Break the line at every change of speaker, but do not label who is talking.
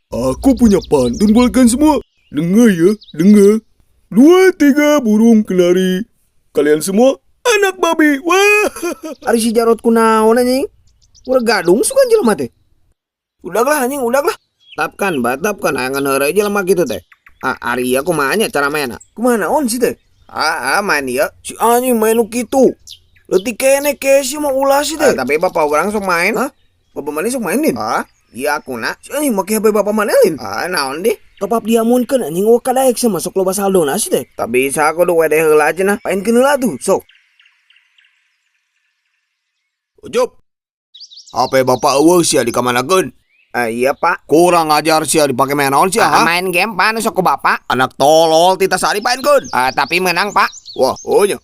Aku punya pantun buat kalian semua. Dengar ya, dengar. 2, 3 burung kenari. Kalian semua anak babi. Wah.
Ari si Jarot kunaon anjing? Udah gadung suka jelema teh. Udahlah anjing, udahlah. Tapkan, batapkan ayangan heureuy jelema kitu teh. Ari ya kumaha cara mainna? Kumaha naon sih teh? Main ya. Si anjing main nu kitu. Leutik kene kesi mau ulah sih teh. Tapi bapak orang sok main. Hah? Bapak mana sok mainin? Iya aku nak. Si anjing make HP bapak manelin. Naon deh? Top up diamunkeun anjing waka daek sih masuk loba saldona sih teh. Tapi bisa aku udah wede heula aja nah. Painkeun heula tuh, sok.
Ucup. HP bapak eueuh sia dikamanakeun?
Iya pak.
Kurang ajar sia dipake main naon sia ha?
Main game pak nu sok ku bapak.
Anak tolol tita sari paenkeun.
Tapi menang pak.
Wah, oh nya.